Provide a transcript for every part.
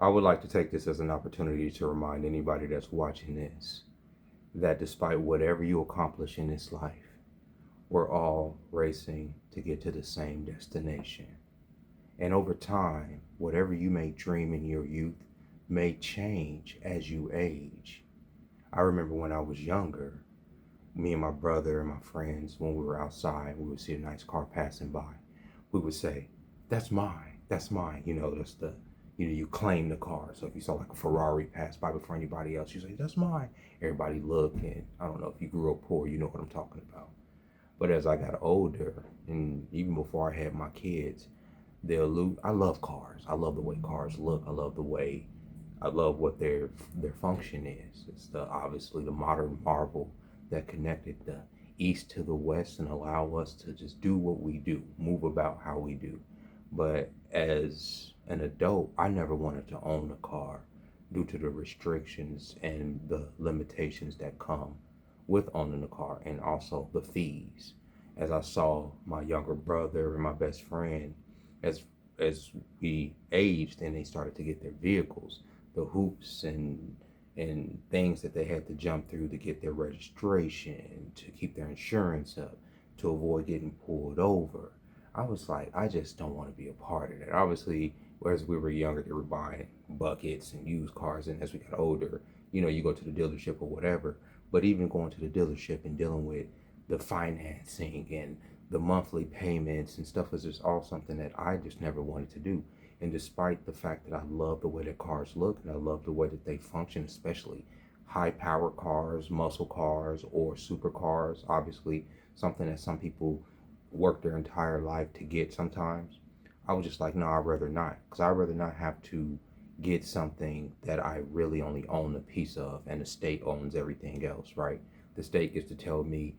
I would like to take this as an opportunity to remind anybody that's watching this that despite whatever you accomplish in this life, we're all racing to get to the same destination. And over time, whatever you may dream in your youth may change as you age. I remember when I was younger, me and my brother and my friends, when we were outside, we would see a nice car passing by. We would say, "That's mine. That's mine." That's you claim the car. So if you saw like a Ferrari pass by before anybody else, you say, "That's mine." Everybody look, and I don't know if you grew up poor, you know what I'm talking about. But as I got older, and even before I had my kids, I love cars. I love the way cars look. I love what their function is. It's obviously the modern marvel that connected the east to the west and allow us to just do what we do, move about how we do. But as an adult, I never wanted to own a car due to the restrictions and the limitations that come with owning a car, and also the fees. As I saw my younger brother and my best friend, as as we aged and they started to get their vehicles, the hoops and things that they had to jump through to get their registration, to keep their insurance up, to avoid getting pulled over. I was like, I just don't want to be a part of that. Obviously, as we were younger, they were buying buckets and used cars, and as we got older, you go to the dealership or whatever. But even going to the dealership and dealing with the financing and the monthly payments and stuff was just all something that I just never wanted to do. And despite the fact that I love the way that cars look and I love the way that they function, especially high power cars, muscle cars, or supercars, obviously something that some people work their entire life to get sometimes, I was just like, no, I'd rather not. Because I'd rather not have to get something that I really only own a piece of and the state owns everything else, right? The state gets to tell me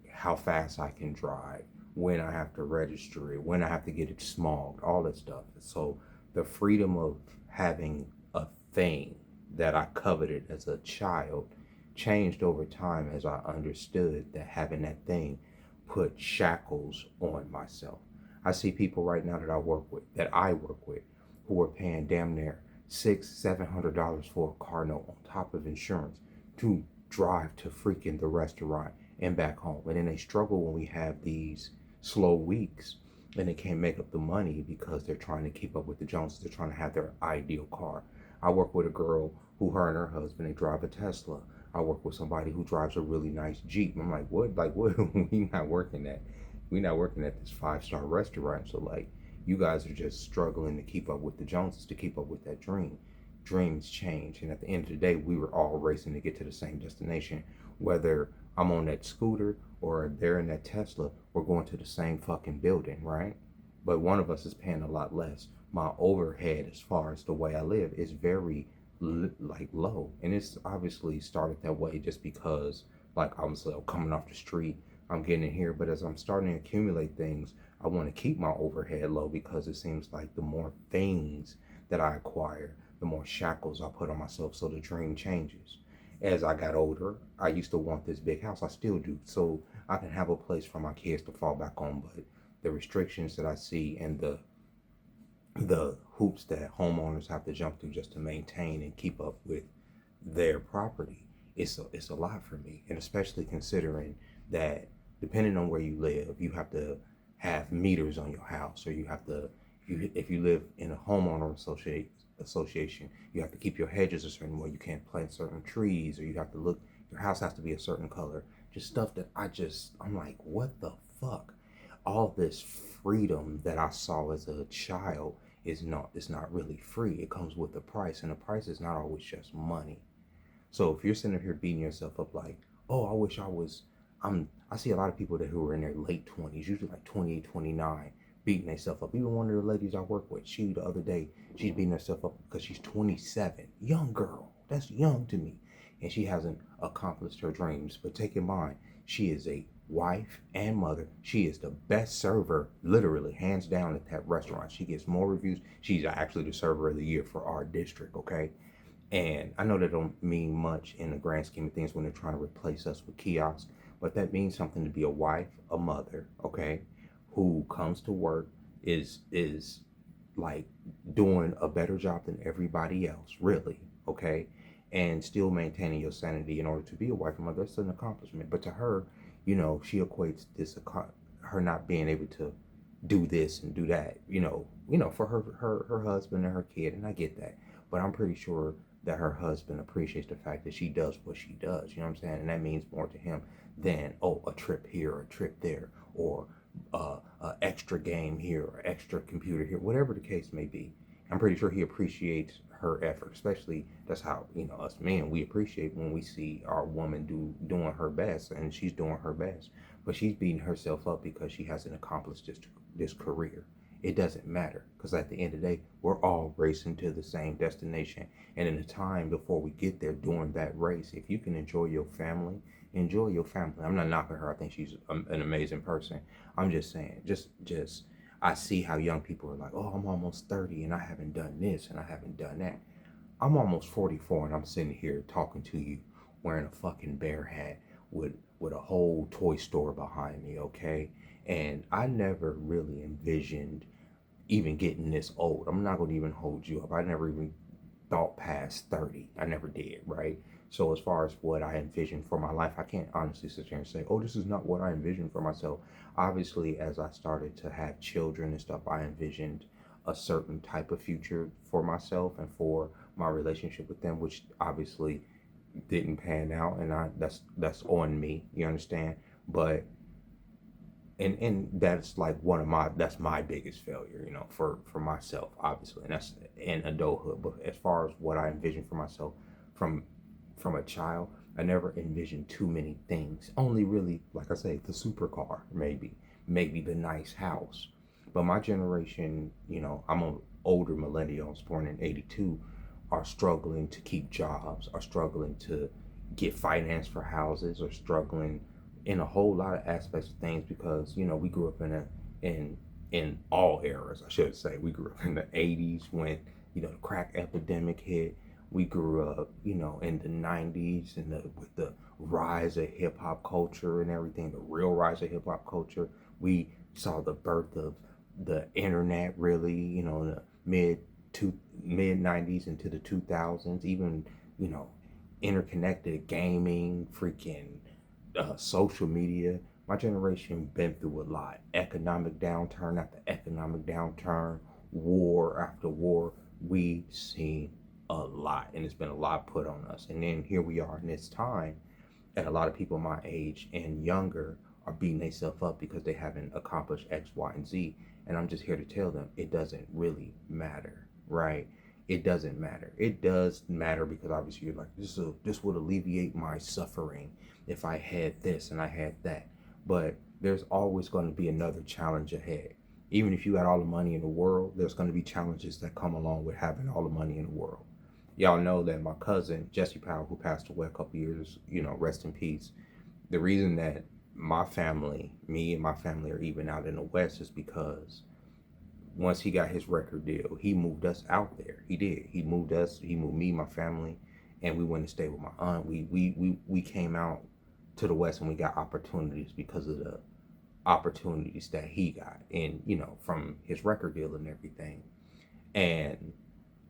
how fast I can drive, when I have to register it, when I have to get it smogged, all that stuff. So the freedom of having a thing that I coveted as a child changed over time as I understood that having that thing put shackles on myself. I see people right now that I work with, who are paying damn near $600-700 for a car note on top of insurance to drive to freaking the restaurant and back home. And then they struggle when we have these slow weeks and they can't make up the money because they're trying to keep up with the Joneses. They're trying to have their ideal car. I work with a girl who, her and her husband, they drive a Tesla. I work with somebody who drives a really nice Jeep. I'm like, what? Like, what? we not working at? We not working at this 5-star restaurant. So like, you guys are just struggling to keep up with the Joneses, to keep up with that dream. Dreams change, and at the end of the day, we were all racing to get to the same destination. Whether I'm on that scooter or they're in that Tesla, we're going to the same fucking building, right? But one of us is paying a lot less. My overhead, as far as the way I live, is very like low, and it's obviously started that way just because, like, obviously I'm coming off the street, I'm getting in here. But as I'm starting to accumulate things, I want to keep my overhead low because it seems like the more things that I acquire, the more shackles I put on myself. So the dream changes. As I got older, I used to want this big house. I still do. So I can have a place for my kids to fall back on. But the restrictions that I see and the hoops that homeowners have to jump through just to maintain and keep up with their property, it's a lot for me. And especially considering that depending on where you live, you have to have meters on your house, or you have to, if you live in a association, you have to keep your hedges a certain way. You can't plant certain trees, or you have to look, your house has to be a certain color. Just stuff that I'm like, what the fuck? All this freedom that I saw as a child it's not really free. It comes with a price, and the price is not always just money. So if you're sitting here beating yourself up like, oh, I wish I was, I see a lot of people who are in their late 20s, usually like 28, 29, beating themselves up. Even one of the ladies I work with, the other day, she's beating herself up because she's 27. Young girl. That's young to me. And she hasn't accomplished her dreams. But take in mind, she is a wife and mother. She is the best server, literally, hands down, at that restaurant. She gets more reviews. She's actually the server of the year for our district, okay? And I know that don't mean much in the grand scheme of things when they're trying to replace us with kiosks, but that means something to be a wife, a mother, okay, who comes to work, is like doing a better job than everybody else, really, okay, and still maintaining your sanity in order to be a wife and mother. That's an accomplishment. But to her, she equates this her not being able to do this and do that, for her husband and her kid, and I get that. But I'm pretty sure that her husband appreciates the fact that she does what she does. You know what I'm saying? And that means more to him than a trip here or a trip there or extra game here or extra computer here, whatever the case may be. I'm pretty sure he appreciates her effort, especially that's how us men, we appreciate when we see our woman doing her best, and she's doing her best, but she's beating herself up because she hasn't accomplished this career. It doesn't matter, because at the end of the day, we're all racing to the same destination, and in the time before we get there, during that race, if you can enjoy your family, enjoy your family. I'm not knocking her. I think she's an amazing person. I'm just saying, just I see how young people are like, oh, I'm almost 30 and I haven't done this and I haven't done that. I'm almost 44 and I'm sitting here talking to you wearing a fucking bear hat with a whole toy store behind me, okay? And I never really envisioned even getting this old. I'm not going to even hold you up. I never even thought past 30. I never did, right? So as far as what I envisioned for my life, I can't honestly sit here and say, oh, this is not what I envisioned for myself. Obviously, as I started to have children and stuff, I envisioned a certain type of future for myself and for my relationship with them, which obviously didn't pan out, and that's on me, you understand? But and that's like that's my biggest failure, for myself, obviously, and that's in adulthood. But as far as what I envisioned for myself from a child, I never envisioned too many things. Only really, like I say, the supercar, maybe the nice house. But my generation, I'm an older millennial, I was born in '82, are struggling to keep jobs, are struggling to get finance for houses, are struggling in a whole lot of aspects of things because we grew up in all eras. I should say we grew up in the '80s when the crack epidemic hit. We grew up in the '90s and with the rise of hip hop culture and everything, the real rise of hip hop culture. We saw the birth of the internet, really, in the mid '90s into the 2000s. Even interconnected gaming, freaking social media. My generation been through a lot. Economic downturn after economic downturn, war after war. We've seen a lot, and it's been a lot put on us. And then here we are in this time, and a lot of people my age and younger are beating themselves up because they haven't accomplished X, Y, and Z. And I'm just here to tell them it doesn't really matter, right? It doesn't matter. It does matter because obviously you're like, this would alleviate my suffering if I had this and I had that. But there's always going to be another challenge ahead. Even if you got all the money in the world, there's going to be challenges that come along with having all the money in the world. Y'all know that my cousin, Jesse Powell, who passed away a couple years, rest in peace. The reason that me and my family are even out in the West is because once he got his record deal, he moved us out there. He did. He moved me, my family, and we went to stay with my aunt. We came out to the West and we got opportunities because of the opportunities that he got and, from his record deal and everything. And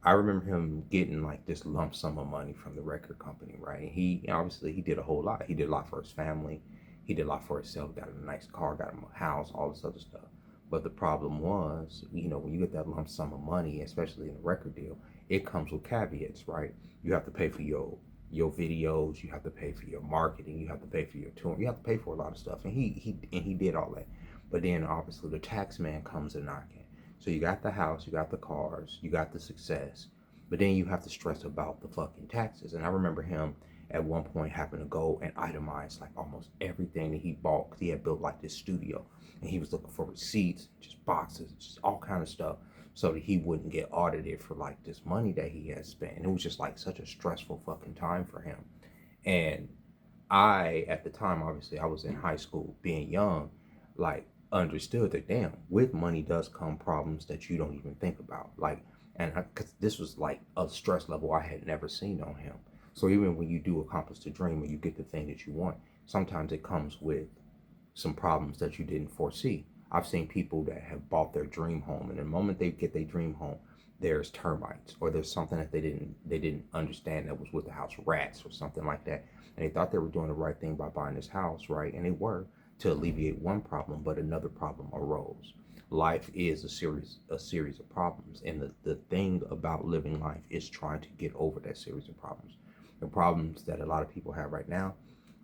I remember him getting like this lump sum of money from the record company, right? And he obviously he did a whole lot. He did a lot for his family. He did a lot for himself, got a nice car, got him a house, all this other stuff. But the problem was, when you get that lump sum of money, especially in a record deal, it comes with caveats, right? You have to pay for your videos, you have to pay for your marketing, you have to pay for your touring, you have to pay for a lot of stuff. And he did all that. But then obviously the tax man comes and knocking. So you got the house, you got the cars, you got the success, but then you have to stress about the fucking taxes. And I remember him at one point having to go and itemize like almost everything that he bought because he had built like this studio and he was looking for receipts, just boxes, just all kind of stuff so that he wouldn't get audited for like this money that he had spent. And it was just like such a stressful fucking time for him. And at the time, obviously I was in high school, being young, like understood that damn, with money does come problems that you don't even think about. Like, and because this was like a stress level I had never seen on him. So even when you do accomplish the dream or you get the thing that you want, sometimes it comes with some problems that you didn't foresee. I've seen people that have bought their dream home, and the moment they get their dream home, there's termites, or there's something that they didn't understand that was with the house, rats or something like that. And they thought they were doing the right thing by buying this house, right? And they were, to alleviate one problem, but another problem arose. Life is a series of problems, and the thing about living life is trying to get over that series of problems. The problems that a lot of people have right now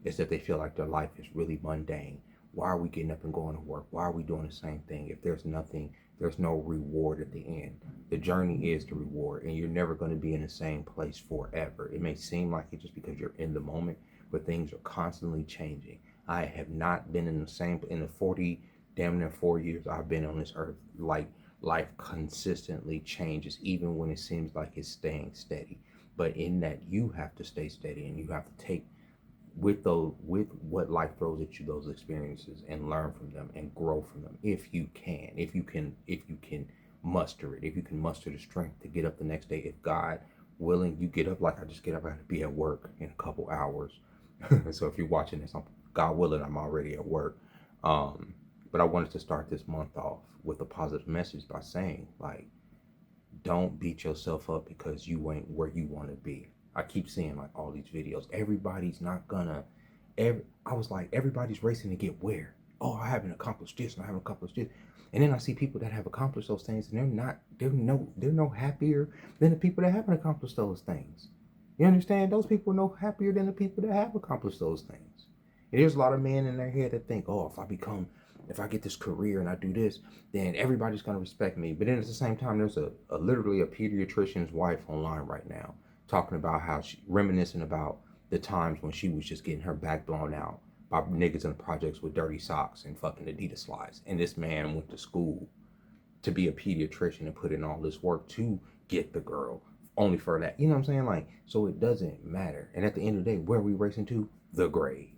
is that they feel like their life is really mundane. Why are we getting up and going to work? Why are we doing the same thing? If there's nothing, there's no reward at the end. The journey is the reward, and you're never going to be in the same place forever. It may seem like it just because you're in the moment, but things are constantly changing. I have not been in the 40, damn near 4 years I've been on this earth. Like, life consistently changes, even when it seems like it's staying steady. But in that, you have to stay steady, and you have to take with what life throws at you, those experiences, and learn from them and grow from them. If you can muster it, if you can muster the strength to get up the next day, if God willing, you get up. Like, I just get up, I have to be at work in a couple hours. So if you're watching this, God willing, I'm already at work. But I wanted to start this month off with a positive message by saying, like, don't beat yourself up because you ain't where you want to be. I keep seeing like all these videos. Everybody's not gonna. I was like, everybody's racing to get where? Oh, I haven't accomplished this, and I haven't accomplished this. And then I see people that have accomplished those things, and they're no happier than the people that haven't accomplished those things. You understand? Those people are no happier than the people that have accomplished those things. And there's a lot of men in their head that think, oh, if I get this career and I do this, then everybody's gonna respect me. But then at the same time, there's a literally a pediatrician's wife online right now talking about how she reminiscing about the times when she was just getting her back blown out by niggas in the projects with dirty socks and fucking Adidas slides. And this man went to school to be a pediatrician and put in all this work to get the girl, only for that. You know what I'm saying? Like, so it doesn't matter. And at the end of the day, where are we racing to? The grave.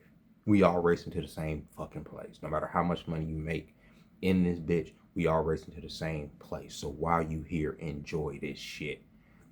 We all racing to the same fucking place. No matter how much money you make in this bitch, we all racing to the same place. So while you here, enjoy this shit.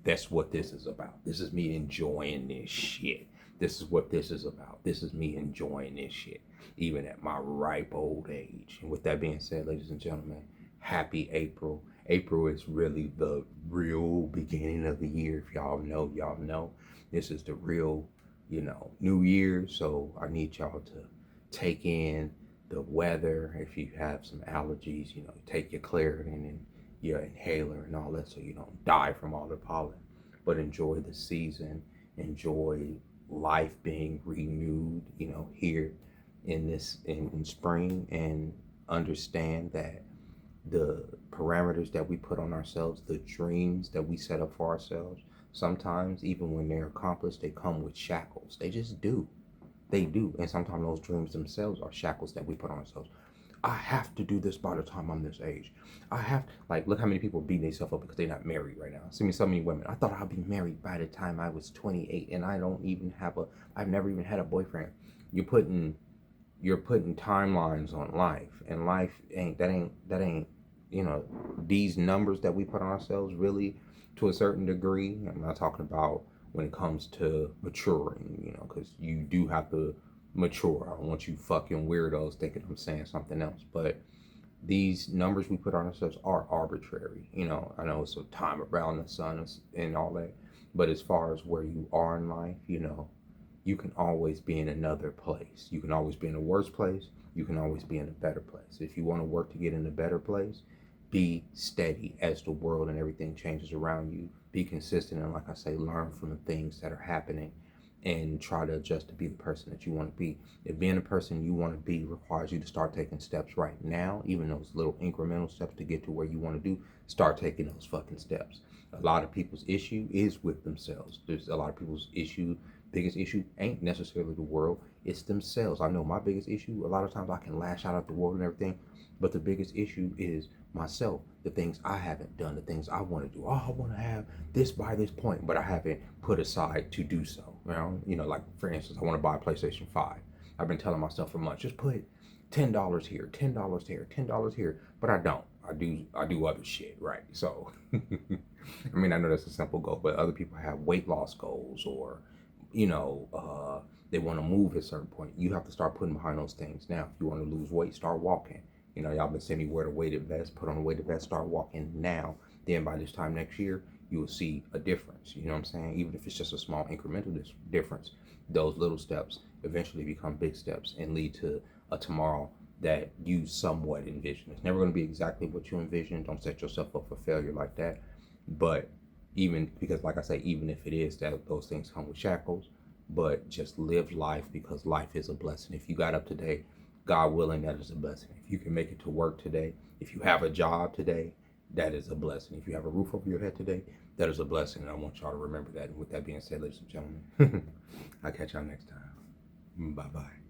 That's what this is about. This is me enjoying this shit. This is what this is about. This is me enjoying this shit, even at my ripe old age. And with that being said, ladies and gentlemen, happy April. April is really the real beginning of the year. If y'all know, y'all know. This is the real, New Year. So I need y'all to take in the weather. If you have some allergies, take your Claritin and your inhaler and all that, so you don't die from all the pollen. But enjoy the season, enjoy life being renewed, here in spring, and understand that the parameters that we put on ourselves, the dreams that we set up for ourselves, sometimes even when they're accomplished, they come with shackles. They just do. They do. And sometimes those dreams themselves are shackles that we put on ourselves. I have to do this by the time I'm this age. Look how many people beating themselves up because they're not married right now. See me, so many women. I thought I'd be married by the time I was 28, and I've never even had a boyfriend. You're putting timelines on life, and life ain't, these numbers that we put on ourselves, really, to a certain degree. I'm not talking about when it comes to maturing, because you do have to mature. I don't want you fucking weirdos thinking I'm saying something else, but these numbers we put on ourselves are arbitrary. I know it's a time around the sun and all that, but as far as where you are in life, you can always be in another place. You can always be in a worse place. You can always be in a better place. If you want to work to get in a better place, be steady as the world and everything changes around you. Be consistent, and like I say, learn from the things that are happening and try to adjust to be the person that you want to be. If being the person you want to be requires you to start taking steps right now, even those little incremental steps to get to where you want to do, start taking those fucking steps. A lot of people's issue is with themselves. There's a lot of people's biggest issue ain't necessarily the world, it's themselves. I know my biggest issue, a lot of times I can lash out at the world and everything, but the biggest issue is myself, the things I haven't done, the things I want to do. Oh, I want to have this by this point, but I haven't put aside to do so. Like, for instance, I want to buy a PlayStation 5. I've been telling myself for months, just put $10 here, $10 there, $10 here, but I don't. I do other shit, right? So, I know that's a simple goal, but other people have weight loss goals, or, they want to move at a certain point. You have to start putting behind those things. Now, if you want to lose weight, start walking. You know, y'all been saying me wear the weighted vest, put on the weighted vest, start walking now. Then by this time next year, you will see a difference. You know what I'm saying? Even if it's just a small incremental difference, those little steps eventually become big steps and lead to a tomorrow that you somewhat envision. It's never going to be exactly what you envision. Don't set yourself up for failure like that. But even because, like I say, even if it is that those things come with shackles, but just live life because life is a blessing. If you got up today, God willing, that is a blessing. If you can make it to work today, if you have a job today, that is a blessing. If you have a roof over your head today, that is a blessing. And I want y'all to remember that. And with that being said, ladies and gentlemen, I'll catch y'all next time. Bye-bye.